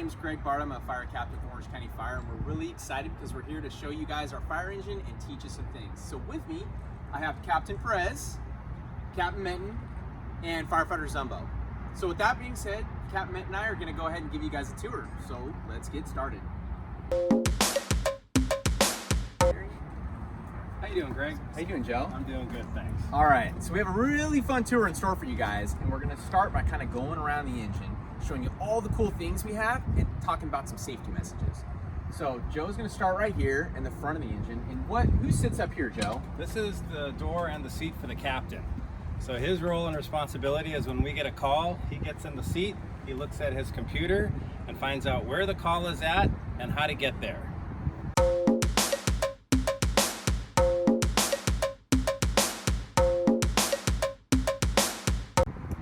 name's Greg Bart. I'm a fire captain for Orange County Fire, and we're really excited because we're here to show you guys our fire engine and teach you some things. So with me, I have Captain Perez, Captain Minton, and Firefighter Zumbo. So with that being said, Captain Minton and I are going to go ahead and give you guys a tour. So let's get started. How you doing, Greg? How you doing, Joe? I'm doing good, thanks. All right, so we have a really fun tour in store for you guys, and we're going to start by kind of going around the engine, showing you all the cool things we have, and talking about some safety messages. So Joe's going to start right here in the front of the engine. And who sits up here, Joe? This is the door and the seat for the captain. So his role and responsibility is when we get a call, he gets in the seat, he looks at his computer and finds out where the call is at and how to get there.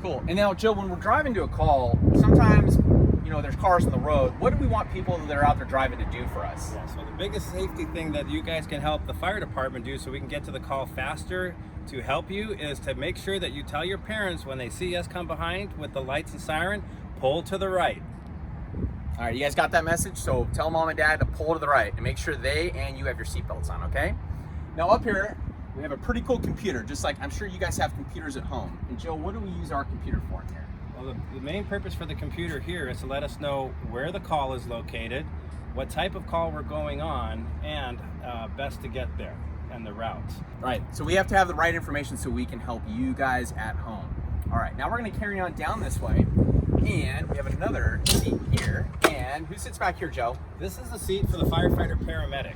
Cool. And now, Joe, when we're driving to a call, sometimes, you know, there's cars on the road. What do we want people that are out there driving to do for us? Yeah, so the biggest safety thing that you guys can help the fire department do so we can get to the call faster to help you is to make sure that you tell your parents when they see us come behind with the lights and siren, pull to the right. All right, you guys got that message? So tell mom and dad to pull to the right and make sure they and you have your seatbelts on, okay? Now up here, we have a pretty cool computer, just like I'm sure you guys have computers at home. And Joe, what do we use our computer for in here? Well, the main purpose for the computer here is to let us know where the call is located, what type of call we're going on, and best to get there, and the routes. Right, so we have to have the right information so we can help you guys at home. All right, now we're gonna carry on down this way, and we have another seat here. And who sits back here, Joe? This is the seat for the firefighter paramedic.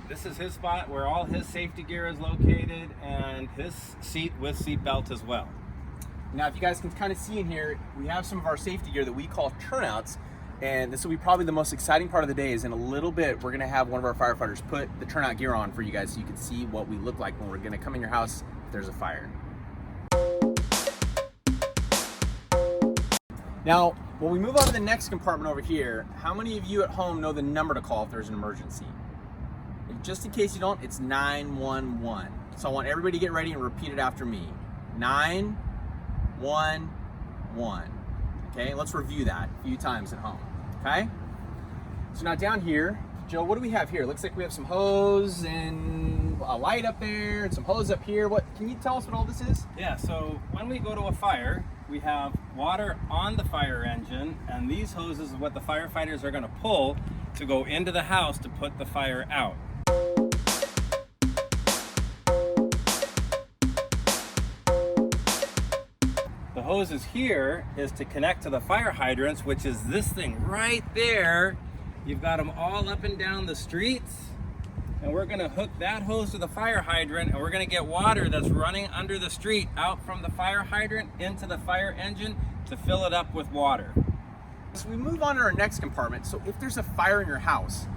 This is his spot where all his safety gear is located and his seat with seat belt as well. Now, if you guys can kind of see in here, we have some of our safety gear that we call turnouts, and this will be probably the most exciting part of the day. Is in a little bit, we're gonna have one of our firefighters put the turnout gear on for you guys so you can see what we look like when we're gonna come in your house if there's a fire. Now, when we move on to the next compartment over here, how many of you at home know the number to call if there's an emergency? And just in case you don't, it's 911. So I want everybody to get ready and repeat it after me. 911. Okay, let's review that a few times at home. Okay? So now down here, Joe, what do we have here? Looks like we have some hose and a light up there and some hose up here. What can you tell us what all this is? Yeah, so when we go to a fire, we have water on the fire engine, and these hoses is what the firefighters are going to pull to go into the house to put the fire out. The hoses here is to connect to the fire hydrants, which is this thing right there. You've got them all up and down the streets, and we're going to hook that hose to the fire hydrant, and we're going to get water that's running under the street out from the fire hydrant into the fire engine to fill it up with water. So we move on to our next compartment. So if there's a fire in your house,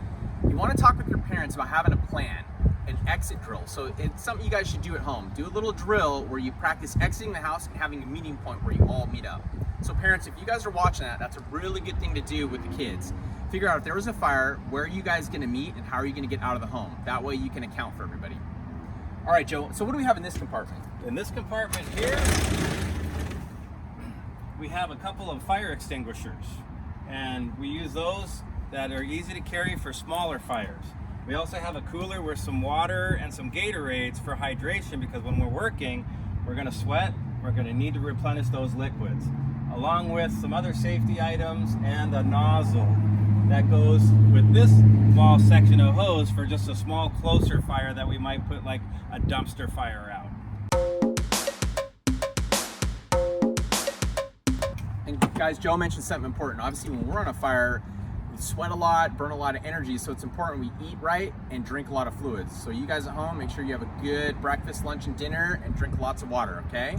you want to talk with your parents about having a plan, an exit drill. So it's something you guys should do at home. Do a little drill where you practice exiting the house and having a meeting point where you all meet up. So parents, if you guys are watching that, that's a really good thing to do with the kids. Figure out if there was a fire, where are you guys going to meet and how are you going to get out of the home? That way you can account for everybody. All right, Joe, so what do we have in this compartment? In this compartment here, we have a couple of fire extinguishers, and we use those that are easy to carry for smaller fires. We also have a cooler with some water and some Gatorades for hydration, because when we're working, we're going to sweat, we're going to need to replenish those liquids, along with some other safety items and a nozzle that goes with this small section of hose for just a small closer fire that we might put like a dumpster fire out. And guys, Joe mentioned something important. Obviously, when we're on a fire, we sweat a lot, burn a lot of energy, so it's important we eat right and drink a lot of fluids. So you guys at home, make sure you have a good breakfast, lunch, and dinner, and drink lots of water, okay?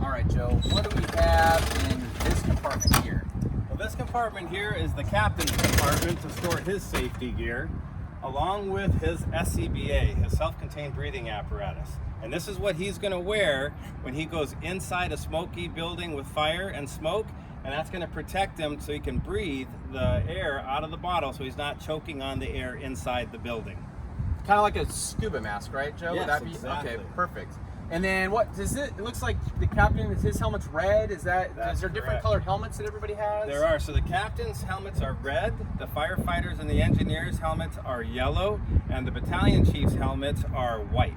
All right, Joe, what do we have in this compartment here? Well, this compartment here is the captain's compartment to store his safety gear, along with his SCBA, his self-contained breathing apparatus. And this is what he's going to wear when he goes inside a smoky building with fire and smoke, and that's going to protect him so he can breathe the air out of the bottle so he's not choking on the air inside the building. Kind of like a scuba mask, right, Joe? Yes, Would that be? exactly. Okay, perfect. And then what does it looks like the captain, is his helmet's red? Is there different correct. colored helmets that everybody has? There are. So the captain's helmets are red, the firefighters and the engineers' helmets are yellow, and the battalion chief's helmets are white.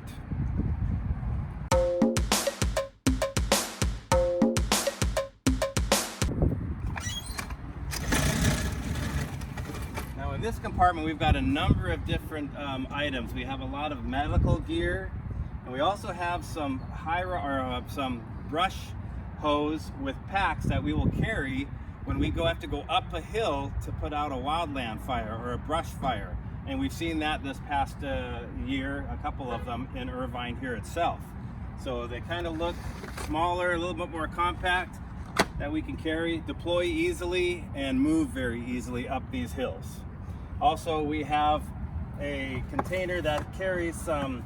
Now in this compartment we've got a number of different items. We have a lot of medical gear, and we also have some some brush hose with packs that we will carry when we have to go up a hill to put out a wildland fire or a brush fire. And we've seen that this past year, a couple of them in Irvine here itself. So they kind of look smaller, a little bit more compact, that we can carry, deploy easily, and move very easily up these hills. Also, we have a container that carries some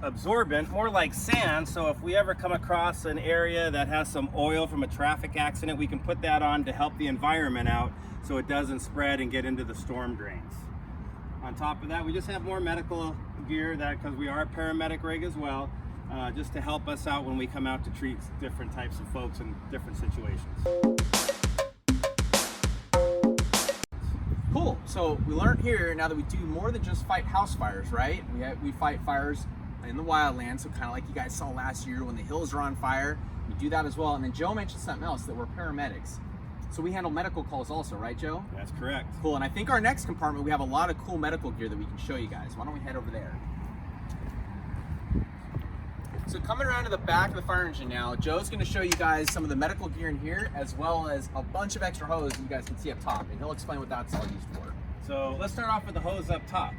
absorbent, more like sand, so if we ever come across an area that has some oil from a traffic accident, we can put that on to help the environment out so it doesn't spread and get into the storm drains. On top of that, we just have more medical gear, that because we are a paramedic rig as well, just to help us out when we come out to treat different types of folks in different situations. Cool. So we learned here now that we do more than just fight house fires, right? We fight fires in the wildlands, so kind of like you guys saw last year when the hills are on fire. We do that as well. And then Joe mentioned something else, that we're paramedics. So we handle medical calls also, right, Joe? That's correct. Cool. And I think our next compartment, we have a lot of cool medical gear that we can show you guys. Why don't we head over there? So coming around to the back of the fire engine now, Joe's going to show you guys some of the medical gear in here, as well as a bunch of extra hose you guys can see up top, and he'll explain what that's all used for. So let's start off with the hose up top.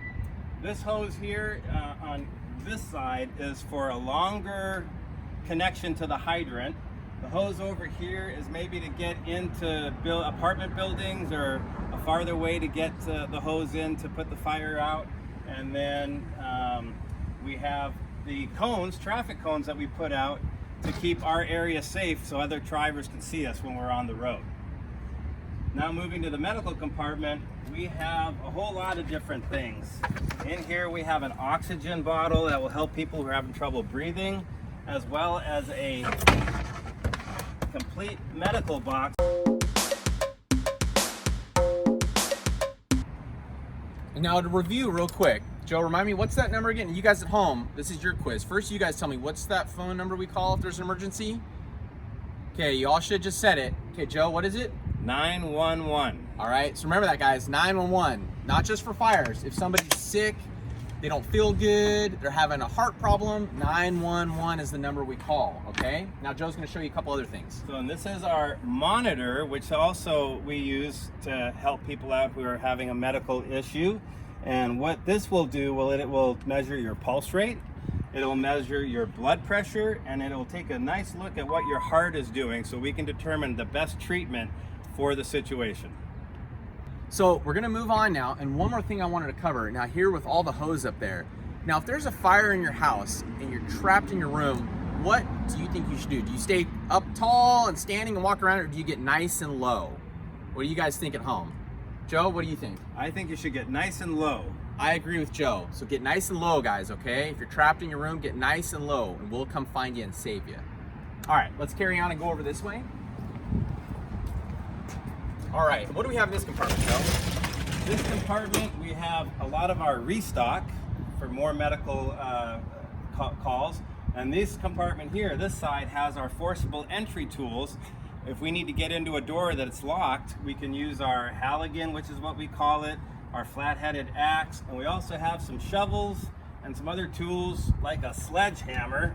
This hose here on this side is for a longer connection to the hydrant. The hose over here is maybe to get into apartment buildings, or a farther way to get the hose in to put the fire out. And then we have the cones, traffic cones that we put out to keep our area safe so other drivers can see us when we're on the road. Now moving to the medical compartment, we have a whole lot of different things. In here we have an oxygen bottle that will help people who are having trouble breathing, as well as a complete medical box. And now to review real quick, Joe, remind me, what's that number again? You guys at home, this is your quiz. First, you guys tell me, what's that phone number we call if there's an emergency? Okay, you all should have just said it. Okay, Joe, what is it? 911. All right, so remember that, guys, 911, not just for fires. If somebody's sick, they don't feel good, they're having a heart problem, 911 is the number we call, okay? Now Joe's gonna show you a couple other things. So, and this is our monitor, which also we use to help people out who are having a medical issue. And what this will do, it will measure your pulse rate, it'll measure your blood pressure, and it'll take a nice look at what your heart is doing so we can determine the best treatment for the situation. So we're gonna move on now, and one more thing I wanted to cover. Now here with all the hose up there, now if there's a fire in your house and you're trapped in your room, what do you think you should do? Do you stay up tall and standing and walk around, or do you get nice and low? What do you guys think at home? Joe, what do you think? I think you should get nice and low. I agree with Joe. So get nice and low, guys, okay? If you're trapped in your room, get nice and low, and we'll come find you and save you. All right, let's carry on and go over this way. All right, what do we have in this compartment, Joe? This compartment, we have a lot of our restock for more medical calls. And this compartment here, this side, has our forcible entry tools. If we need to get into a door that's locked, we can use our Halligan, which is what we call it, our flat-headed axe, and we also have some shovels and some other tools like a sledgehammer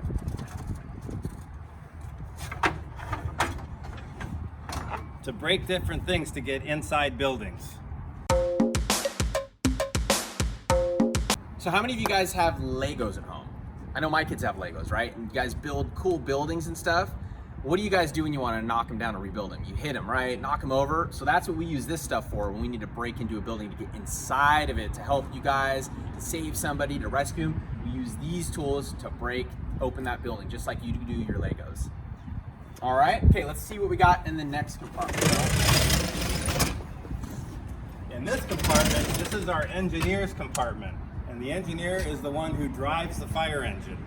to break different things to get inside buildings. So how many of you guys have Legos at home? I know my kids have Legos, right? And you guys build cool buildings and stuff. What do you guys do when you want to knock them down and rebuild them? You hit them, right? Knock them over. So that's what we use this stuff for when we need to break into a building to get inside of it, to help you guys, to save somebody, to rescue them. We use these tools to break open that building, just like you do your Legos. All right, okay, let's see what we got in the next compartment. In this compartment, this is our engineer's compartment. And the engineer is the one who drives the fire engine.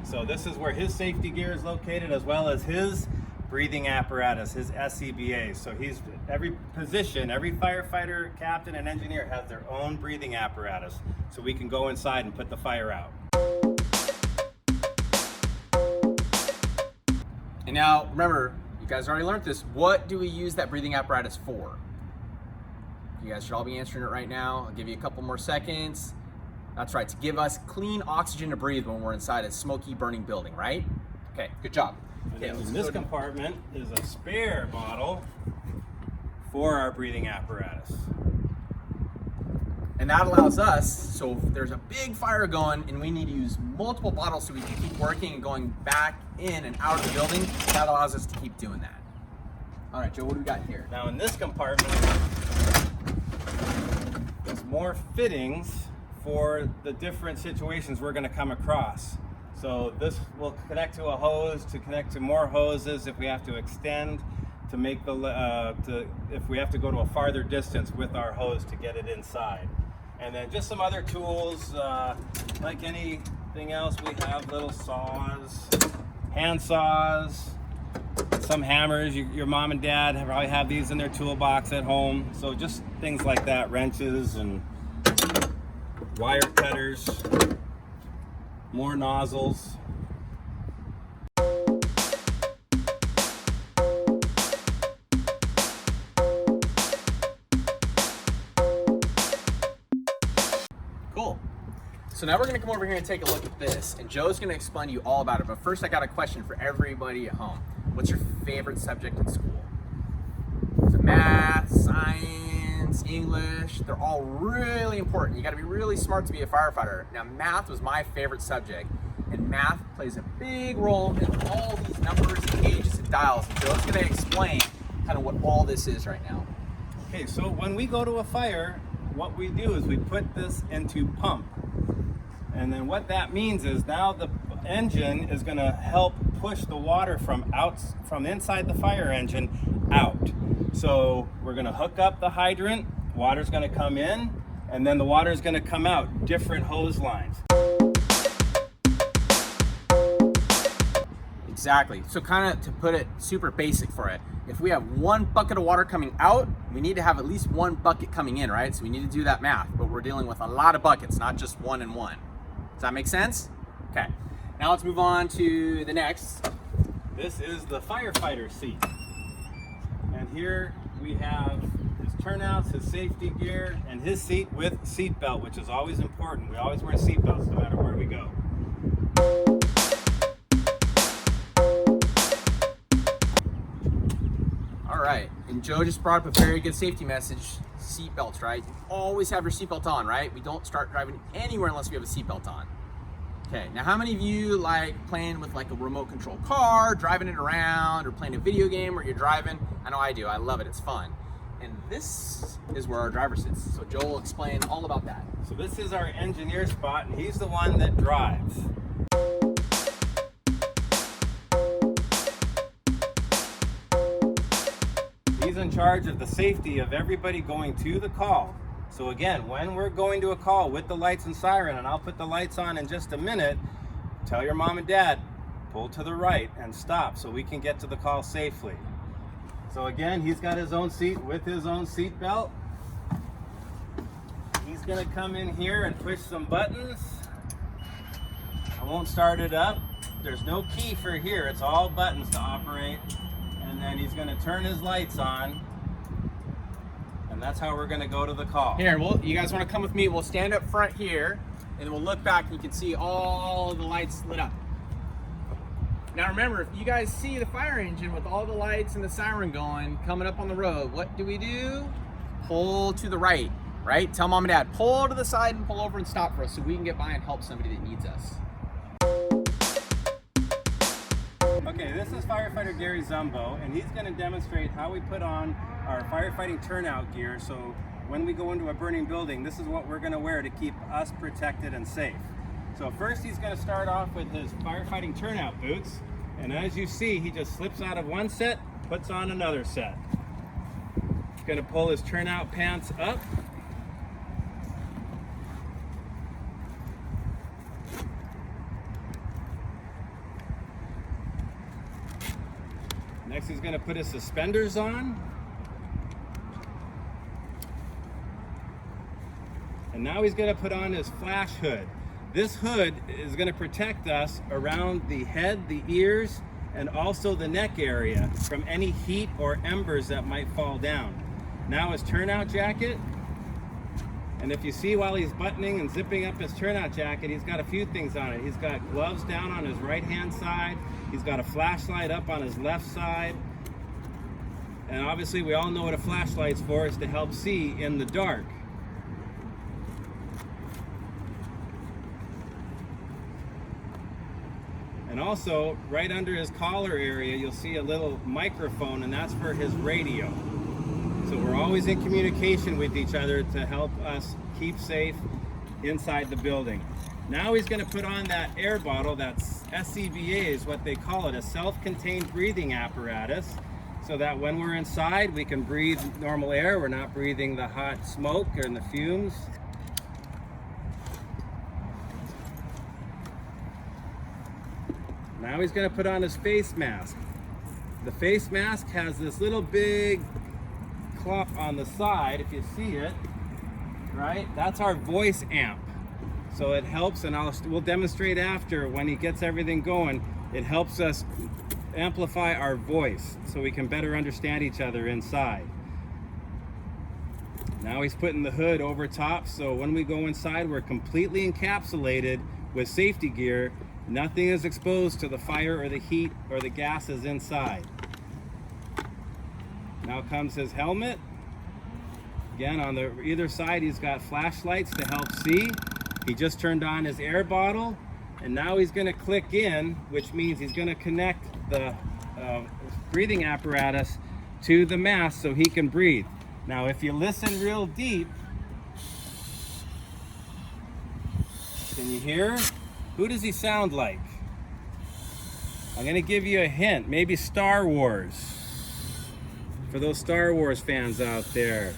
So this is where his safety gear is located, as well as his breathing apparatus, his SCBA. So he's every position, every firefighter, captain, and engineer has their own breathing apparatus, so we can go inside and put the fire out. And now, remember, you guys already learned this. What do we use that breathing apparatus for? You guys should all be answering it right now. I'll give you a couple more seconds. That's right, to give us clean oxygen to breathe when we're inside a smoky, burning building, right? Okay, good job. Okay, In this compartment is a spare bottle for our breathing apparatus. And that allows us, so if there's a big fire going and we need to use multiple bottles so we can keep working and going back in and out of the building, that allows us to keep doing that. All right, Joe, what do we got here? Now in this compartment, there's more fittings for the different situations we're going to come across. So this will connect to a hose to connect to more hoses if we have to extend, to make the if we have to go to a farther distance with our hose to get it inside. And then just some other tools, like anything else, we have little saws, hand saws, some hammers. Your mom and dad probably have these in their toolbox at home. So just things like that, wrenches and wire cutters, more nozzles. Cool. So now we're gonna come over here and take a look at this, and Joe's gonna explain to you all about it. But first, I got a question for everybody at home. What's your favorite subject in school? Is it math, science, English? They're all really important. You gotta be really smart to be a firefighter. Now, math was my favorite subject, and math plays a big role in all these numbers, gauges, and dials. And Joe's gonna explain kind of what all this is right now. Okay, so when we go to a fire, what we do is we put this into pump. And then what that means is now the engine is going to help push the water from inside the fire engine out. So we're going to hook up the hydrant, water's going to come in, and then the water is going to come out, different hose lines. Exactly. So kind of to put it super basic for it, if we have one bucket of water coming out, we need to have at least one bucket coming in, right? So we need to do that math, but we're dealing with a lot of buckets, not just one and one. Does that make sense? Okay. Now let's move on to the next. This is the Firefighter Seat. And here we have his turnouts, his safety gear, and his seat with seat belt, which is always important. We always wear seat belts no matter where we go. All right, and Joe just brought up a very good safety message, seatbelts, right? You always have your seatbelt on, right? We don't start driving anywhere unless we have a seatbelt on. Okay, now how many of you like playing with like a remote control car, driving it around, or playing a video game where you're driving? I know I do, I love it, it's fun. And this is where our driver sits. So Joe will explain all about that. So this is our engineer spot, and he's the one that drives. He's in charge of the safety of everybody going to the call. So again, when we're going to a call with the lights and siren, and I'll put the lights on in just a minute, tell your mom and dad, pull to the right and stop so we can get to the call safely. So again, he's got his own seat with his own seat belt. He's gonna come in here and push some buttons. I won't start it up. There's no key for here, it's all buttons to operate. And then he's gonna turn his lights on. And that's how we're gonna go to the call. Here, you guys wanna come with me? We'll stand up front here, and we'll look back and you can see all the lights lit up. Now remember, if you guys see the fire engine with all the lights and the siren going, coming up on the road, what do? Pull to the right, right? Tell mom and dad, pull to the side and pull over and stop for us so we can get by and help somebody that needs us. Okay, this is Firefighter Gary Zumbo, and he's going to demonstrate how we put on our firefighting turnout gear. So when we go into a burning building, this is what we're going to wear to keep us protected and safe. So first he's going to start off with his firefighting turnout boots, and as you see, he just slips out of one set, puts on another set. He's going to pull his turnout pants up. Next he's going to put his suspenders on. And now he's going to put on his flash hood. This hood is going to protect us around the head, the ears, and also the neck area from any heat or embers that might fall down. Now his turnout jacket. And if you see while he's buttoning and zipping up his turnout jacket, he's got a few things on it. He's got gloves down on his right-hand side. He's got a flashlight up on his left side. And obviously we all know what a flashlight's for, is to help see in the dark. And also, right under his collar area, you'll see a little microphone, and that's for his radio. So we're always in communication with each other to help us keep safe inside the building. Now he's going to put on that air bottle. That's SCBA is what they call it, a self-contained breathing apparatus, so that when we're inside we can breathe normal air. We're not breathing the hot smoke and the fumes. Now he's going to put on his face mask. The face mask has this little big cloth on the side, if you see it, right? That's our voice amp. So it helps, and we'll demonstrate after when he gets everything going. It helps us amplify our voice so we can better understand each other inside. Now he's putting the hood over top, so when we go inside, we're completely encapsulated with safety gear. Nothing is exposed to the fire or the heat or the gases inside. Now comes his helmet. Again, on the either side, he's got flashlights to help see. He just turned on his air bottle, and now he's going to click in, which means he's going to connect the breathing apparatus to the mask so he can breathe. Now, if you listen real deep, can you hear? Who does he sound like? I'm going to give you a hint. Maybe Star Wars. For those Star Wars fans out there.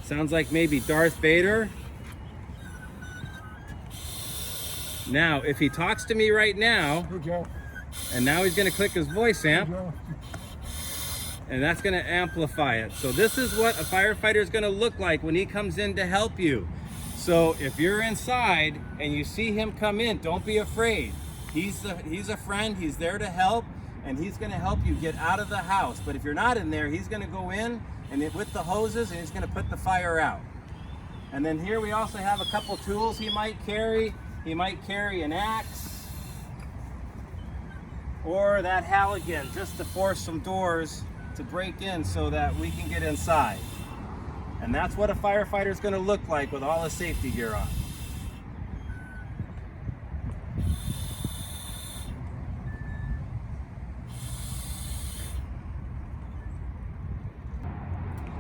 Sounds like maybe Darth Vader. Now, if he talks to me right now, and now he's going to click his voice amp, and that's going to amplify it. So this is what a firefighter is going to look like when he comes in to help you. So if you're inside and you see him come in, don't be afraid. He's a friend. He's there to help, and he's going to help you get out of the house. But if you're not in there, he's going to go in and with the hoses, and he's going to put the fire out. And then here we also have a couple tools he might carry. He might carry an axe or that Halligan, just to force some doors to break in so that we can get inside. And that's what a firefighter is going to look like with all his safety gear on.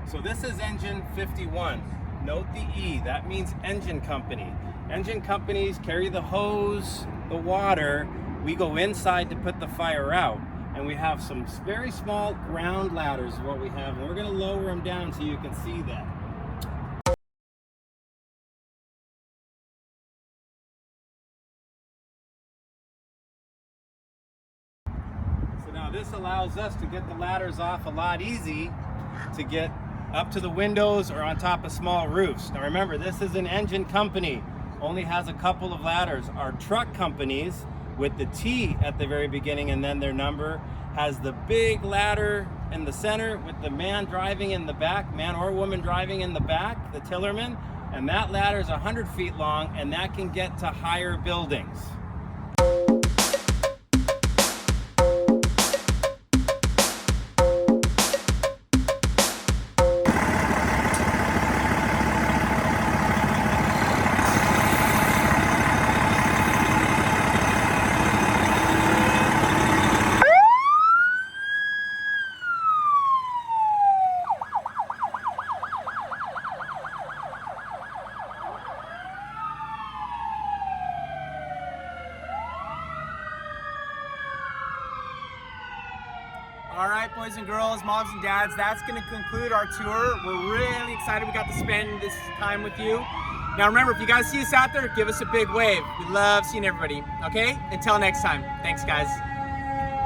So this is engine 51. Note the E, that means engine company. Engine companies carry the hose, the water. We go inside to put the fire out. And we have some very small ground ladders is what we have. And we're going to lower them down so you can see that. So now this allows us to get the ladders off a lot easy to get up to the windows or on top of small roofs. Now remember, this is an engine company, only has a couple of ladders. Our truck companies with the T at the very beginning and then their number has the big ladder in the center with the man driving in the back, man or woman driving in the back, the tillerman, and that ladder is 100 feet long, and that can get to higher buildings. All right, boys and girls, moms and dads, that's going to conclude our tour. We're really excited we got to spend this time with you. Now remember, if you guys see us out there, give us a big wave. We love seeing everybody, okay? Until next time. Thanks, guys.